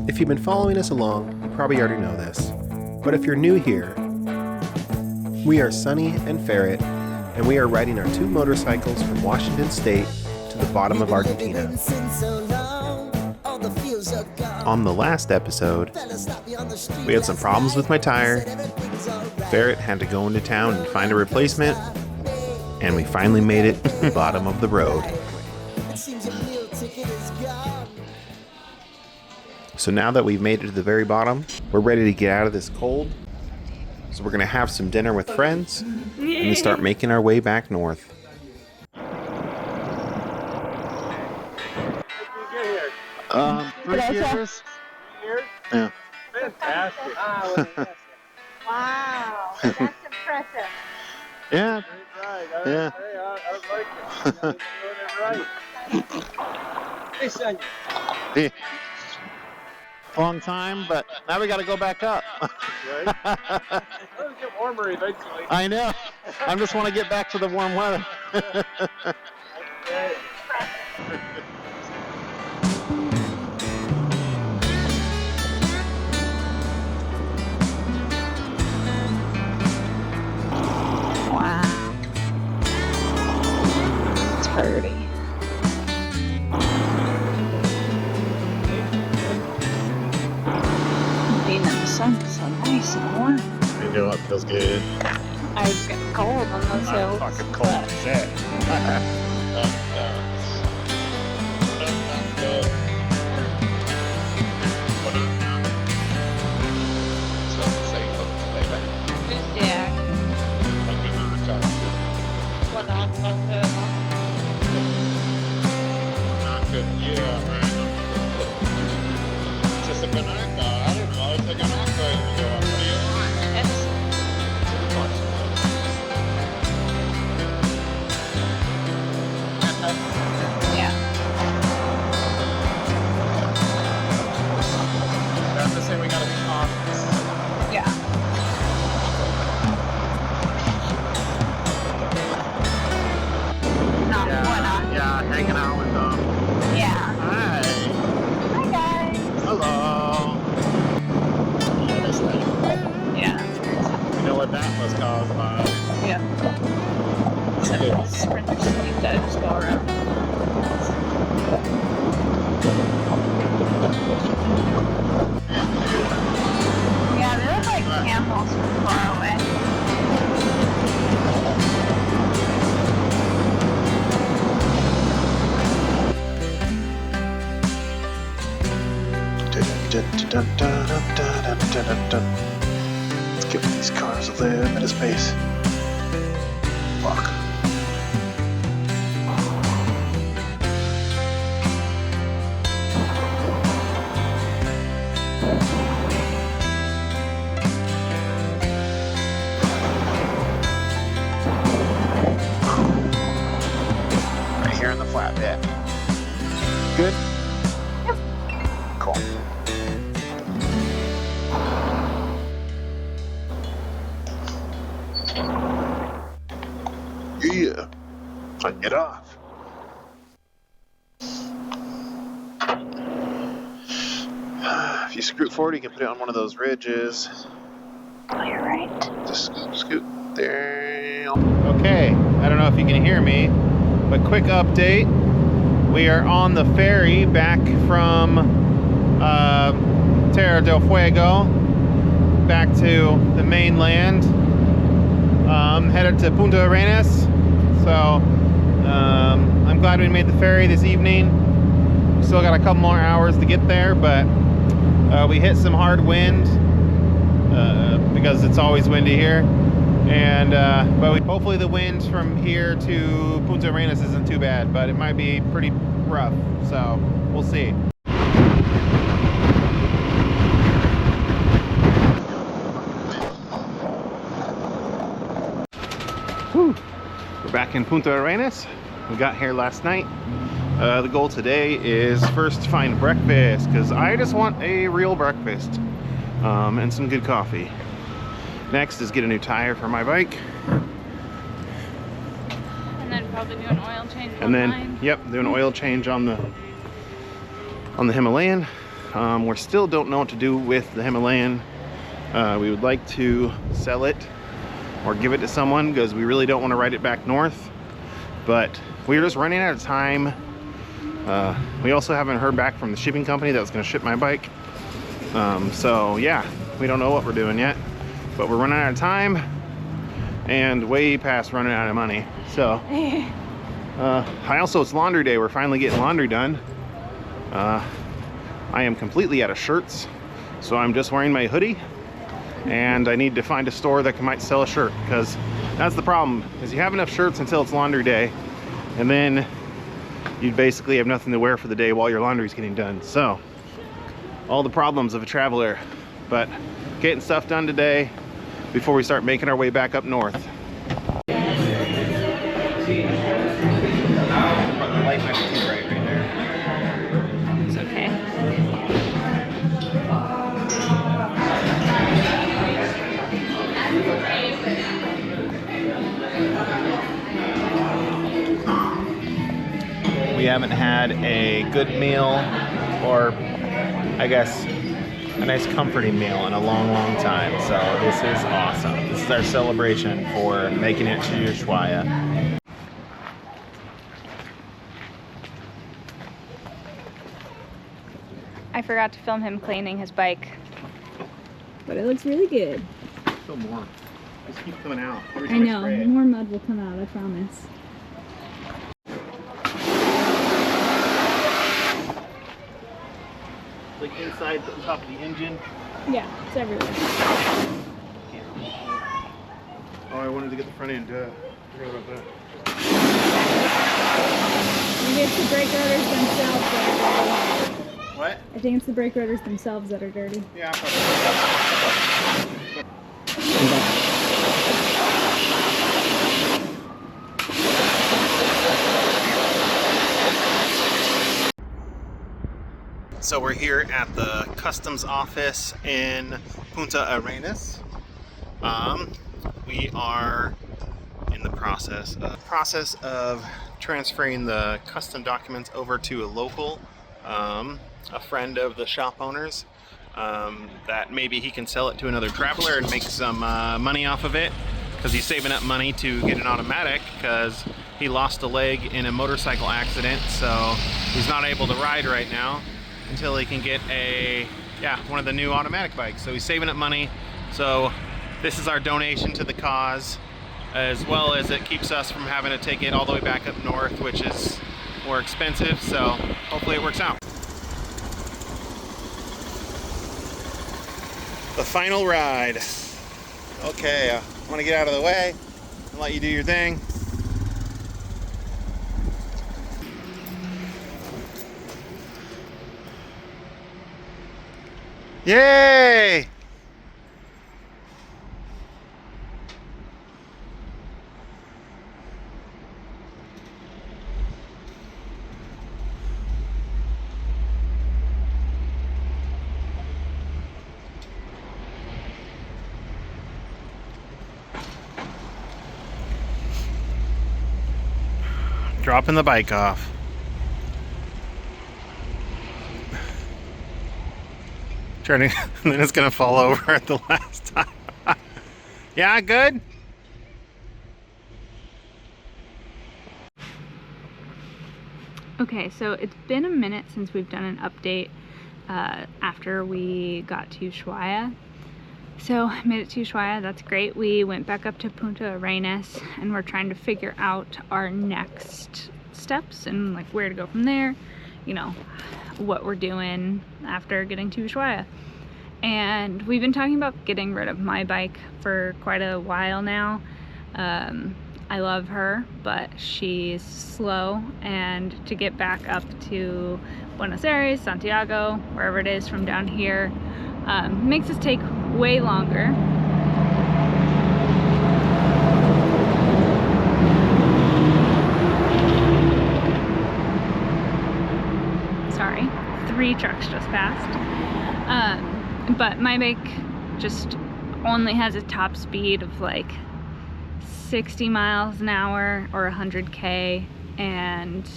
If you've been following us along, you probably already know this. But if you're new here, we are Sunny and Ferret, and we are riding our 2 motorcycles from Washington State to the bottom of Argentina. On the last episode, we had some problems with my tire. Ferret had to go into town and find a replacement, and we finally made it to the bottom of the road. So now that we've made it to the very bottom, we're ready to get out of this cold. So we're gonna have some dinner with friends and start making our way back north. Three years. 3 years? Yeah. Fantastic. Wow, that's impressive. Yeah. Great ride. Yeah. I like it. You're doing it right. Hey, son. Yeah. Long time, but now we got to go back up. Right? It'll get warmer eventually. I know. I just want to get back to the warm weather. Okay. Wow. It's pretty. Being in the sun is so nice and warm. You know what feels good? I was getting cold on those hills. Fucking cold as shit. Yeah. What Yeah. That's to say we gotta be cautious. Yeah. Not Yeah, hanging out with them. Yeah. Hi. Hi guys. Hello. Yeah, this way. Yeah. You know what that was caused by? Yeah. So sprinters like that just go around. Yeah, they look like camels from far away. Let's give these cars a little bit of space. Fuck. Right here in the flatbed. Good? Yep. Cool. Yeah. And get off. If you scoot forward, you can put it on one of those ridges. Oh, you're right. Just scoot there. Okay, I don't know if you can hear me, but quick update. We are on the ferry back from Tierra del Fuego back to the mainland. Headed to Punta Arenas. So I'm glad we made the ferry this evening. We still got a couple more hours to get there, but we hit some hard wind because it's always windy here. And but hopefully the winds from here to Punta Arenas isn't too bad, but it might be pretty rough. So we'll see. Whew. We're back in Punta Arenas. We got here last night. The goal today is first to find breakfast, because I just want a real breakfast and some good coffee. Next is get a new tire for my bike. And then probably do an oil change. And then, yep, do an oil change on the Himalayan. We still don't know what to do with the Himalayan. We would like to sell it or give it to someone because we really don't want to ride it back north, but we're just running out of time. We also haven't heard back from the shipping company that was going to ship my bike. So yeah, we don't know what we're doing yet, but we're running out of time and way past running out of money. So it's laundry day. We're finally getting laundry done. I am completely out of shirts, so I'm just wearing my hoodie, and I need to find a store that might sell a shirt, because that's the problem, is you have enough shirts until it's laundry day, and then you basically have nothing to wear for the day while your laundry's getting done. So all the problems of a traveler, but getting stuff done today before we start making our way back up north. The light might be too bright right there. It's okay. We haven't had a good meal, or I guess a nice comforting meal, in a long time. So this is awesome. This is our celebration for making it to Ushuaia. I forgot to film him cleaning his bike, but it looks really good. Still more. Just keep coming out. Every I time know, spray it. more mud will come out, I promise. Like inside the top of the engine. Yeah, it's everywhere. Oh, I wanted to get the front end. Forgot about that. Maybe it's the brake rotors themselves that are dirty. What? I think it's the brake rotors themselves that are dirty. Yeah, probably. So we're here at the customs office in Punta Arenas. We are in the process of transferring the custom documents over to a local, a friend of the shop owners, that maybe he can sell it to another traveler and make some money off of it, because he's saving up money to get an automatic, because he lost a leg in a motorcycle accident, so he's not able to ride right now until he can get one of the new automatic bikes. So he's saving up money. So this is our donation to the cause, as well as it keeps us from having to take it all the way back up north, which is more expensive. So hopefully it works out. The final ride. Okay, I want to get out of the way and let you do your thing. Yay! Dropping the bike off. Turning, and then it's gonna fall over at the last time. Yeah, good? Okay, so it's been a minute since we've done an update after we got to Ushuaia. So I made it to Ushuaia, that's great. We went back up to Punta Arenas and we're trying to figure out our next steps and like where to go from there, you know, what we're doing after getting to Ushuaia. And we've been talking about getting rid of my bike for quite a while now. I love her, but she's slow, and to get back up to Buenos Aires, Santiago, wherever it is from down here, makes us take way longer. Sorry, 3 trucks just passed. But my bike just only has a top speed of like 60 miles an hour or 100K, and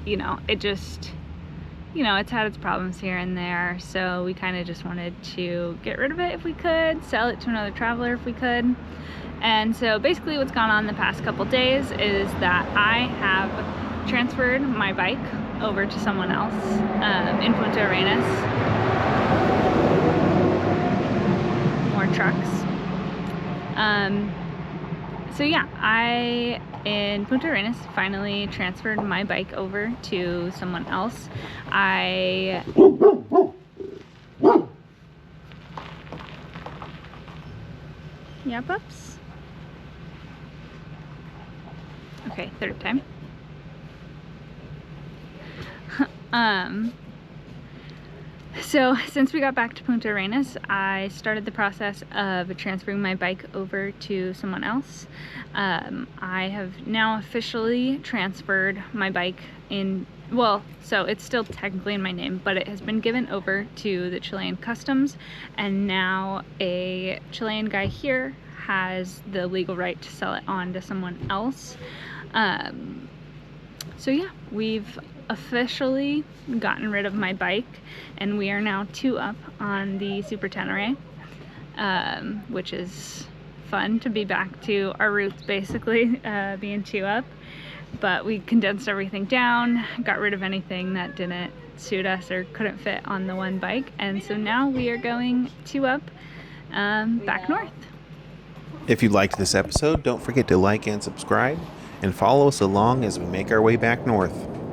you know, it you know, it's had its problems here and there, so we kind of just wanted to get rid of it if we could, sell it to another traveler if we could. And so basically what's gone on the past couple days is that I have transferred my bike over to someone else in Punta Arenas. More trucks. So yeah, I, in Punta Arenas, finally transferred my bike over to someone else. Yeah, pups? Okay, third time. So since we got back to Punta Arenas, I started the process of transferring my bike over to someone else. I have now officially transferred my bike in, well, so it's still technically in my name, but it has been given over to the Chilean customs, and now a Chilean guy here has the legal right to sell it on to someone else. So yeah, we've officially gotten rid of my bike, and we are now 2 up on the Super Tenere, which is fun to be back to our roots, basically, being 2 up. But we condensed everything down, got rid of anything that didn't suit us or couldn't fit on the one bike, and so now we are going 2 up back north. If you liked this episode, don't forget to like and subscribe, and follow us along as we make our way back north.